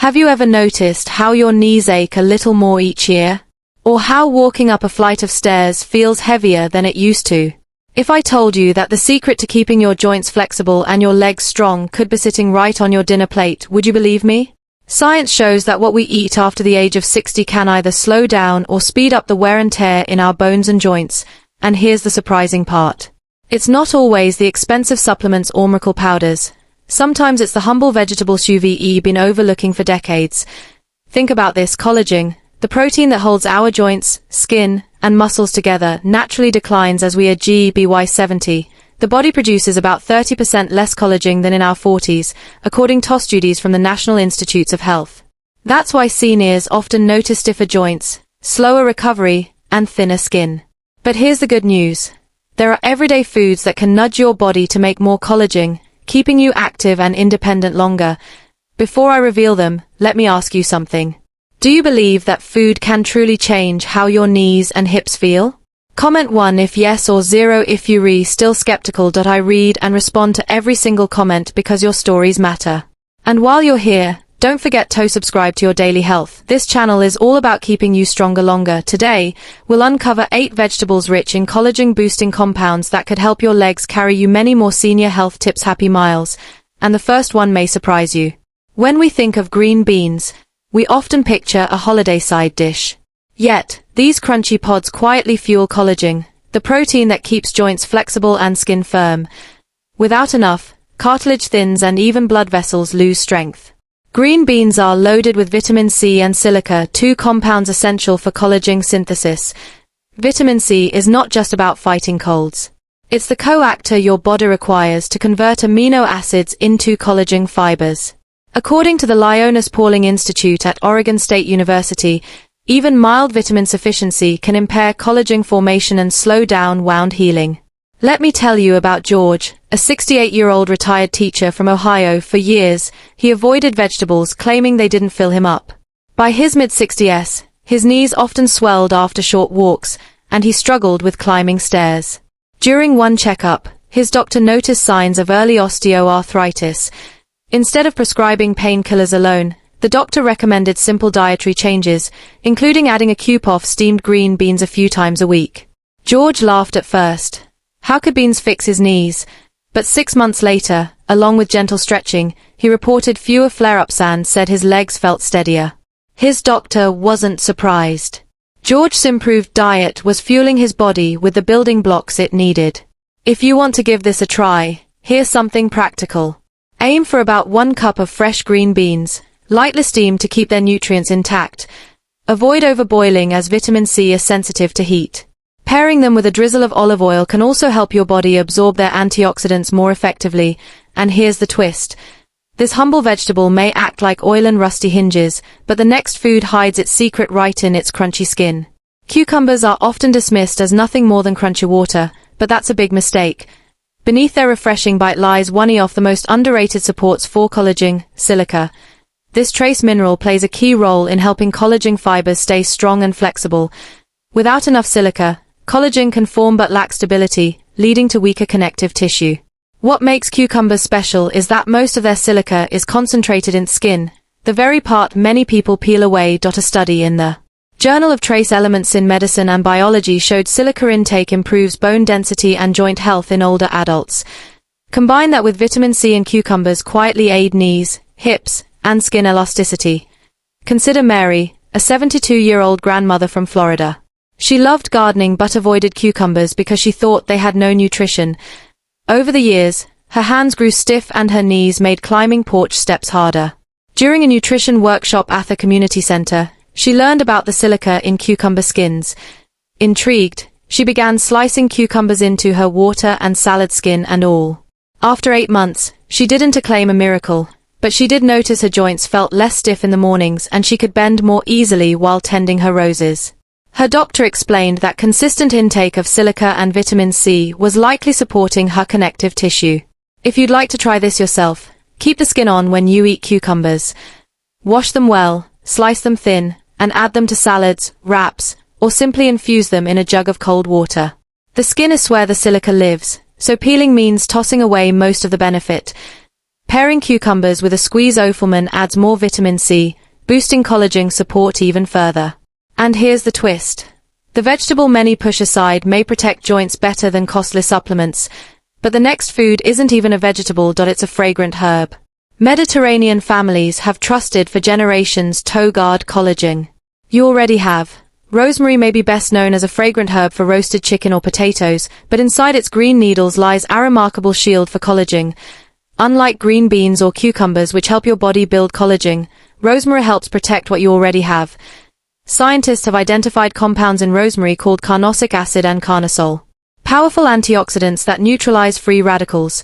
Have you ever noticed how your knees ache a little more each year? Or how walking up a flight of stairs feels heavier than it used to? If I told you that the secret to keeping your joints flexible and your legs strong could be sitting right on your dinner plate, would you believe me? Science shows that what we eat after the age of 60 can either slow down or speed up the wear and tear in our bones and joints, and here's the surprising part. It's not always the expensive supplements or miracle powders. Sometimes it's the humble vegetables you've been overlooking for decades. Think about this: collagen, the protein that holds our joints, skin, and muscles together, naturally declines as we age by 70. The body produces about 30% less collagen than in our 40s, according to studies from the National Institutes of Health. That's why seniors often notice stiffer joints, slower recovery, and thinner skin. But here's the good news. There are everyday foods that can nudge your body to make more collagen, keeping you active and independent longer. Before I reveal them, let me ask you something. Do you believe that food can truly change how your knees and hips feel? Comment 1 if yes or 0 if you're still skeptical. I read and respond to every single comment because your stories matter. And while you're here, don't forget to subscribe to your daily health. This channel is all about keeping you stronger longer. Today, we'll uncover 8 vegetables rich in collagen-boosting compounds that could help your legs carry you many more senior health tips. Happy miles. And the first one may surprise you. When we think of green beans, we often picture a holiday side dish. Yet, these crunchy pods quietly fuel collagen, the protein that keeps joints flexible and skin firm. Without enough, cartilage thins and even blood vessels lose strength. Green beans are loaded with vitamin C and silica, 2 compounds essential for collagen synthesis. Vitamin C is not just about fighting colds. It's the co-actor your body requires to convert amino acids into collagen fibers. According to the Linus Pauling Institute at Oregon State University, even mild vitamin sufficiency can impair collagen formation and slow down wound healing. Let me tell you about George, a 68-year-old retired teacher from Ohio. For years, he avoided vegetables, claiming they didn't fill him up. By his mid-60s, his knees often swelled after short walks, and he struggled with climbing stairs. During one checkup, his doctor noticed signs of early osteoarthritis. Instead of prescribing painkillers alone, the doctor recommended simple dietary changes, including adding a cube of steamed green beans a few times a week. George laughed at first. How could beans fix his knees? But 6 months later, along with gentle stretching, he reported fewer flare-ups and said his legs felt steadier. His doctor wasn't surprised. George's improved diet was fueling his body with the building blocks it needed. If you want to give this a try, here's something practical. Aim for about 1 cup of fresh green beans, lightly steamed to keep their nutrients intact. Avoid overboiling as vitamin C is sensitive to heat. Pairing them with a drizzle of olive oil can also help your body absorb their antioxidants more effectively. And here's the twist. This humble vegetable may act like oil and rusty hinges, but the next food hides its secret right in its crunchy skin. Cucumbers are often dismissed as nothing more than crunchy water, but that's a big mistake. Beneath their refreshing bite lies one of the most underrated supports for collagen, silica. This trace mineral plays a key role in helping collagen fibers stay strong and flexible. Without enough silica, collagen can form but lack stability, leading to weaker connective tissue. What makes cucumbers special is that most of their silica is concentrated in skin, the very part many people peel away. A study in the Journal of Trace Elements in Medicine and Biology showed silica intake improves bone density and joint health in older adults. Combine that with vitamin C, and cucumbers quietly aid knees, hips, and skin elasticity. Consider Mary, a 72-year-old grandmother from Florida. She loved gardening but avoided cucumbers because she thought they had no nutrition. Over the years, her hands grew stiff and her knees made climbing porch steps harder. During a nutrition workshop at the community center, she learned about the silica in cucumber skins. Intrigued, she began slicing cucumbers into her water and salad, skin and all. After 8 months, she didn't claim a miracle, but she did notice her joints felt less stiff in the mornings and she could bend more easily while tending her roses. Her doctor explained that consistent intake of silica and vitamin C was likely supporting her connective tissue. If you'd like to try this yourself, keep the skin on when you eat cucumbers. Wash them well, slice them thin, and add them to salads, wraps, or simply infuse them in a jug of cold water. The skin is where the silica lives, so peeling means tossing away most of the benefit. Pairing cucumbers with a squeeze Ophalmin adds more vitamin C, boosting collagen support even further. And here's the twist. The vegetable many push aside may protect joints better than costly supplements, but the next food isn't even a vegetable. It's a fragrant herb. Mediterranean families have trusted for generations toe-guard collagen. You already have. Rosemary may be best known as a fragrant herb for roasted chicken or potatoes, but inside its green needles lies a remarkable shield for collagen. Unlike green beans or cucumbers which help your body build collagen, rosemary helps protect what you already have. Scientists have identified compounds in rosemary called carnosic acid and carnosol, powerful antioxidants that neutralize free radicals.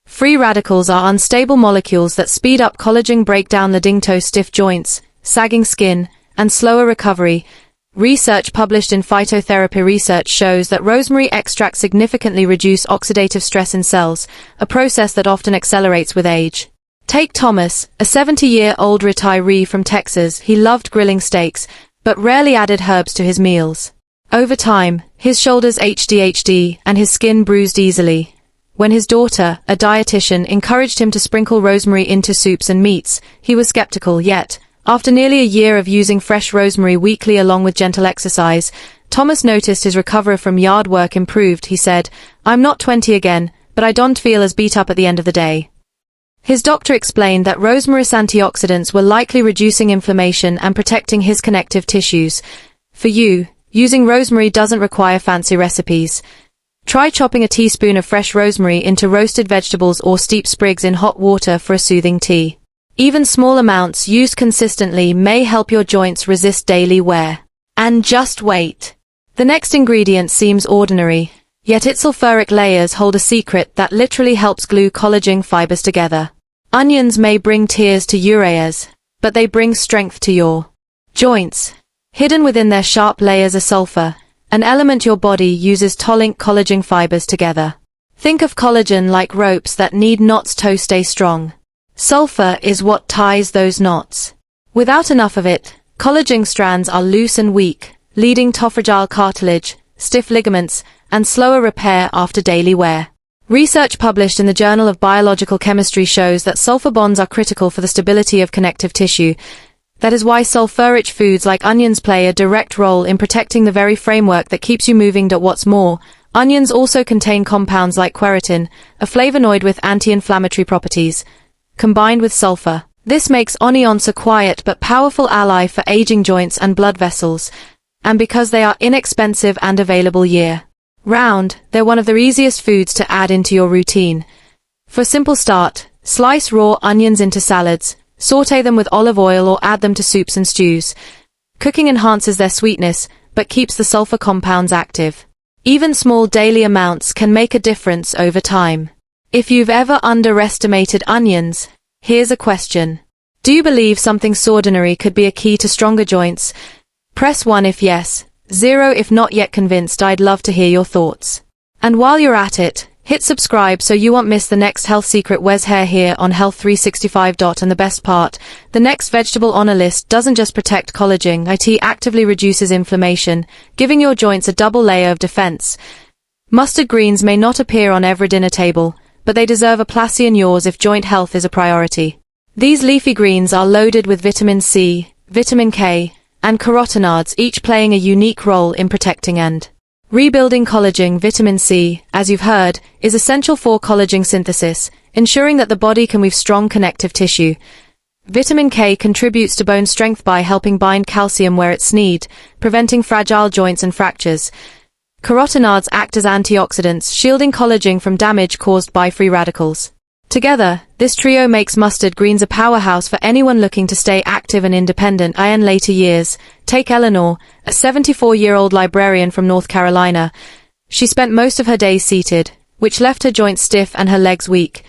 Free radicals are unstable molecules that speed up collagen breakdown, leading to stiff joints, sagging skin, and slower recovery. Research published in Phytotherapy Research shows that rosemary extracts significantly reduce oxidative stress in cells, a process that often accelerates with age. Take Thomas, a 70-year-old retiree from Texas. He loved grilling steaks, but rarely added herbs to his meals. Over time, his shoulders HDHD and his skin bruised easily. When his daughter, a dietitian, encouraged him to sprinkle rosemary into soups and meats, he was skeptical. Yet, after nearly a year of using fresh rosemary weekly along with gentle exercise, Thomas noticed his recovery from yard work improved. He said, "I'm not 20 again, but I don't feel as beat up at the end of the day." His doctor explained that rosemary's antioxidants were likely reducing inflammation and protecting his connective tissues. For you, using rosemary doesn't require fancy recipes. Try chopping a teaspoon of fresh rosemary into roasted vegetables or steep sprigs in hot water for a soothing tea. Even small amounts used consistently may help your joints resist daily wear. And just wait. The next ingredient seems ordinary, yet its sulfuric layers hold a secret that literally helps glue collagen fibers together. Onions may bring tears to your ears, but they bring strength to your joints. Hidden within their sharp layers are sulfur, an element your body uses to link collagen fibers together. Think of collagen like ropes that need knots to stay strong. Sulfur is what ties those knots. Without enough of it, collagen strands are loose and weak, leading to fragile cartilage, stiff ligaments, and slower repair after daily wear. Research published in the Journal of Biological Chemistry shows that sulfur bonds are critical for the stability of connective tissue. That is why sulfur-rich foods like onions play a direct role in protecting the very framework that keeps you moving. What's more, onions also contain compounds like quercetin, a flavonoid with anti-inflammatory properties. Combined with sulfur, this makes onions a quiet but powerful ally for aging joints and blood vessels. And because they are inexpensive and available year-round, they're one of the easiest foods to add into your routine. For a simple start, slice raw onions into salads, saute them with olive oil or add them to soups and stews. Cooking enhances their sweetness, but keeps the sulfur compounds active. Even small daily amounts can make a difference over time. If you've ever underestimated onions, here's a question. Do you believe something so ordinary could be a key to stronger joints? Press 1 if yes, 0 if not yet convinced. I'd love to hear your thoughts. And while you're at it, hit subscribe so you won't miss the next health secret. Wes hair here on Health 365. And the best part, the next vegetable on a list doesn't just protect collagen, it actively reduces inflammation, giving your joints a double layer of defense. Mustard greens may not appear on every dinner table, but they deserve a place in yours if joint health is a priority. These leafy greens are loaded with vitamin C, vitamin K, and carotenoids, each playing a unique role in protecting and rebuilding collagen. Vitamin C, as you've heard, is essential for collagen synthesis, ensuring that the body can weave strong connective tissue. Vitamin K contributes to bone strength by helping bind calcium where it's needed, preventing fragile joints and fractures. Carotenoids act as antioxidants, shielding collagen from damage caused by free radicals. Together, this trio makes mustard greens a powerhouse for anyone looking to stay active and independent. In later years, take Eleanor, a 74-year-old librarian from North Carolina. She spent most of her days seated, which left her joints stiff and her legs weak.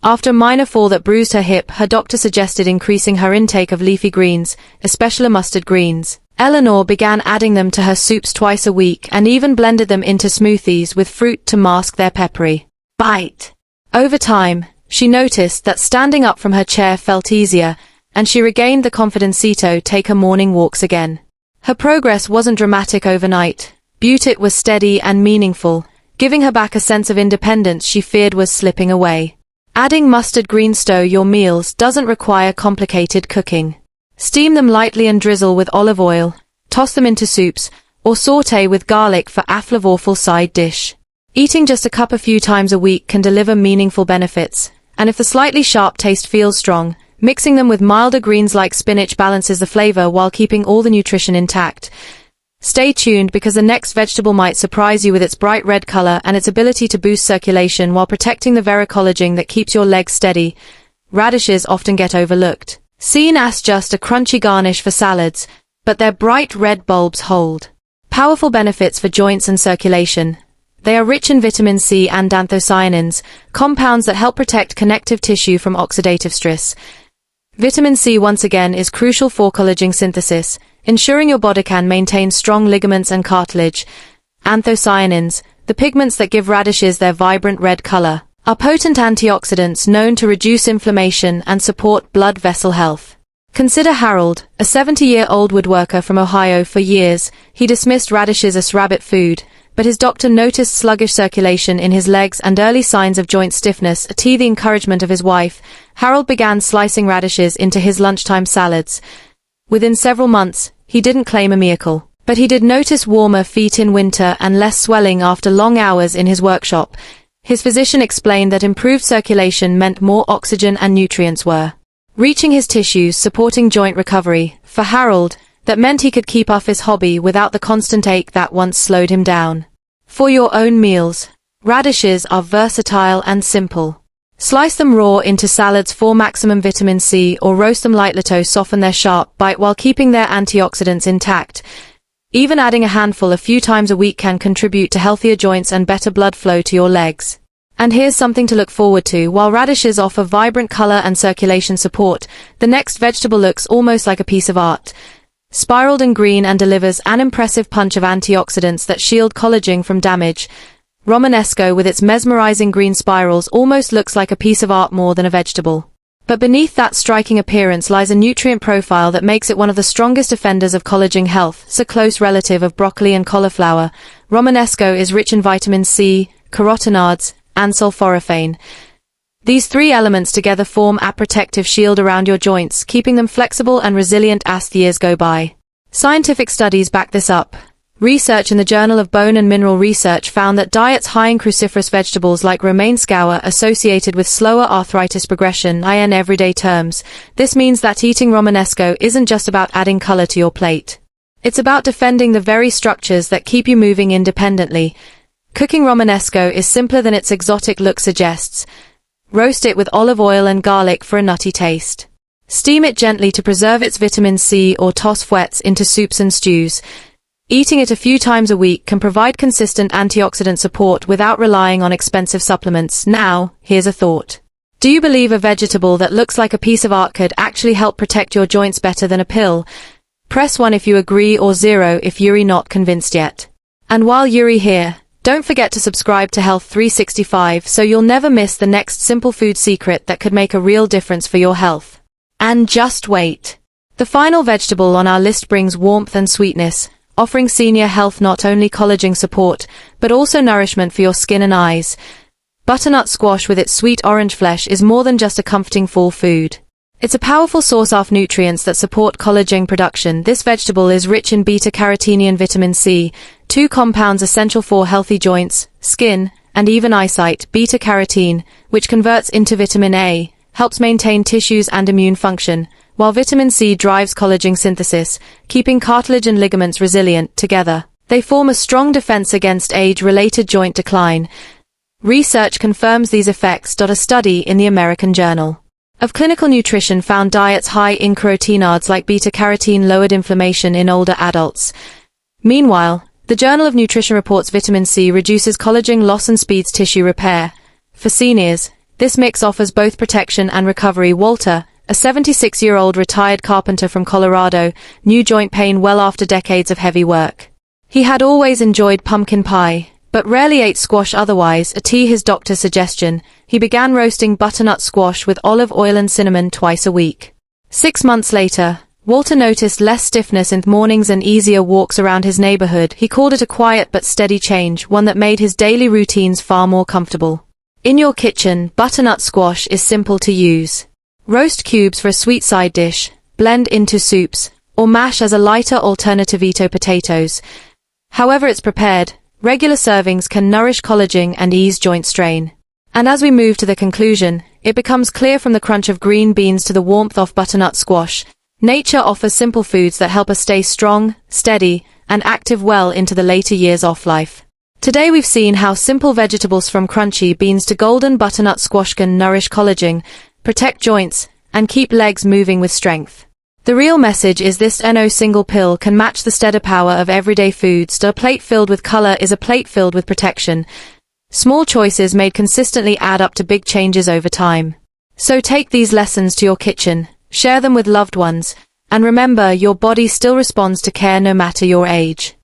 After a minor fall that bruised her hip, her doctor suggested increasing her intake of leafy greens, especially mustard greens. Eleanor began adding them to her soups twice a week and even blended them into smoothies with fruit to mask their peppery bite. Over time, she noticed that standing up from her chair felt easier, and she regained the confidence to take her morning walks again. Her progress wasn't dramatic overnight, but it was steady and meaningful, giving her back a sense of independence she feared was slipping away. Adding mustard greens to your meals doesn't require complicated cooking. Steam them lightly and drizzle with olive oil, toss them into soups, or sauté with garlic for a flavorful side dish. Eating just a cup a few times a week can deliver meaningful benefits, and if the slightly sharp taste feels strong, mixing them with milder greens like spinach balances the flavor while keeping all the nutrition intact. Stay tuned because the next vegetable might surprise you with its bright red color and its ability to boost circulation while protecting the very collagen that keeps your legs steady. Radishes often get overlooked, seen as just a crunchy garnish for salads, but their bright red bulbs hold powerful benefits for joints and circulation. They are rich in vitamin C and anthocyanins, compounds that help protect connective tissue from oxidative stress. Vitamin C once again is crucial for collagen synthesis, ensuring your body can maintain strong ligaments and cartilage. Anthocyanins, the pigments that give radishes their vibrant red color, are potent antioxidants known to reduce inflammation and support blood vessel health. Consider Harold, a 70-year-old woodworker from Ohio. For years, he dismissed radishes as rabbit food, but his doctor noticed sluggish circulation in his legs and early signs of joint stiffness. To the encouragement of his wife, Harold began slicing radishes into his lunchtime salads. Within several months, he didn't claim a miracle, but he did notice warmer feet in winter and less swelling after long hours in his workshop. His physician explained that improved circulation meant more oxygen and nutrients were reaching his tissues, supporting joint recovery. For Harold, that meant he could keep up his hobby without the constant ache that once slowed him down. For your own meals, radishes are versatile and simple. Slice them raw into salads for maximum vitamin C or roast them lightly to soften their sharp bite while keeping their antioxidants intact. Even adding a handful a few times a week can contribute to healthier joints and better blood flow to your legs. And here's something to look forward to. While radishes offer vibrant color and circulation support, the next vegetable looks almost like a piece of art. Spiraled and green and delivers an impressive punch of antioxidants that shield collagen from damage. Romanesco with its mesmerizing green spirals almost looks like a piece of art more than a vegetable. But beneath that striking appearance lies a nutrient profile that makes it one of the strongest defenders of collagen health. It's a close relative of broccoli and cauliflower. Romanesco is rich in vitamin C, carotenoids, and sulforaphane. These three elements together form a protective shield around your joints, keeping them flexible and resilient as the years go by. Scientific studies back this up. Research in the Journal of Bone and Mineral Research found that diets high in cruciferous vegetables like romaine scour are associated with slower arthritis progression. In everyday terms, this means that eating Romanesco isn't just about adding color to your plate. It's about defending the very structures that keep you moving independently. Cooking Romanesco is simpler than its exotic look suggests. Roast it with olive oil and garlic for a nutty taste. Steam it gently to preserve its vitamin C or toss fouettes into soups and stews. Eating it a few times a week can provide consistent antioxidant support without relying on expensive supplements. Now, here's a thought. Do you believe a vegetable that looks like a piece of art could actually help protect your joints better than a pill? Press 1 if you agree or 0 if you're not convinced yet. And while you're here, don't forget to subscribe to Health 365 so you'll never miss the next simple food secret that could make a real difference for your health. And just wait. The final vegetable on our list brings warmth and sweetness, offering senior health not only collagen support, but also nourishment for your skin and eyes. Butternut squash with its sweet orange flesh is more than just a comforting fall food. It's a powerful source of nutrients that support collagen production. This vegetable is rich in beta-carotene and vitamin C, two compounds essential for healthy joints, skin, and even eyesight. Beta-carotene, which converts into vitamin A, helps maintain tissues and immune function, while vitamin C drives collagen synthesis, keeping cartilage and ligaments resilient. Together, they form a strong defense against age-related joint decline. Research confirms these effects. A study in the American Journal of Clinical Nutrition found diets high in carotenoids like beta-carotene lowered inflammation in older adults. Meanwhile, the Journal of Nutrition reports vitamin C reduces collagen loss and speeds tissue repair. For seniors, this mix offers both protection and recovery. Walter, a 76-year-old retired carpenter from Colorado, knew joint pain well after decades of heavy work. He had always enjoyed pumpkin pie, but rarely ate squash otherwise. His doctor's suggestion, he began roasting butternut squash with olive oil and cinnamon twice a week. 6 months later, Walter noticed less stiffness in mornings and easier walks around his neighborhood. He called it a quiet but steady change, one that made his daily routines far more comfortable. In your kitchen, butternut squash is simple to use. Roast cubes for a sweet side dish, blend into soups, or mash as a lighter alternative to potatoes. However it's prepared, regular servings can nourish collagen and ease joint strain. And as we move to the conclusion, it becomes clear from the crunch of green beans to the warmth of butternut squash, nature offers simple foods that help us stay strong, steady, and active well into the later years of life. Today we've seen how simple vegetables from crunchy beans to golden butternut squash can nourish collagen, protect joints, and keep legs moving with strength. The real message is this: no single pill can match the steady power of everyday foods. A plate filled with color is a plate filled with protection. Small choices made consistently add up to big changes over time. So take these lessons to your kitchen, share them with loved ones, and remember, your body still responds to care no matter your age.